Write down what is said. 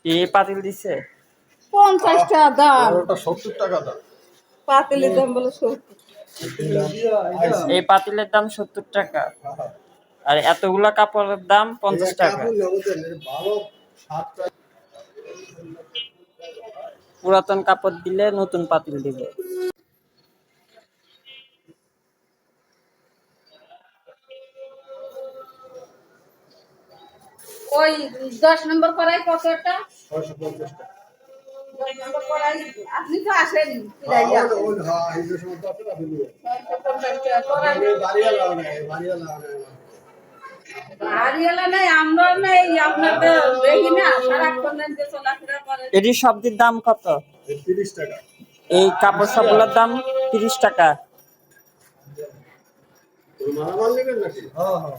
এই পাতিল দিছে 50 টাকা দাম। ওটা 70 টাকা দাম। পাতিলের দাম বলে 70। এই পাতিলের দাম 70 টাকা আর এতগুলা কাপড়ের দাম 50 টাকা। ভালো 7 টাকা। পুরাতন কাপড় দিলে নতুন পাতিল দিবে। ওই 10 নম্বর করাই কত এটা? 650 টাকা। 10 নম্বর করাই আপনি তো আসেন হ্যাঁ, ফিরাইয়া। হ্যাঁ, এই যে সময় তো আছে না দিদি। 650 টাকা করাই। বাড়িওয়ালা নাই, বাড়িওয়ালা নাই। বাড়িওয়ালা নাই, আমরা নাই, আপনাদের দেখি না সারাক্ষণ যে চলাফেরা করে। এটি সবজির দাম কত? 30 টাকা। এই কাপড় সবগুলোর দাম 30 টাকা। মালামাল নেবেন নাকি? হ্যাঁ, হ্যাঁ।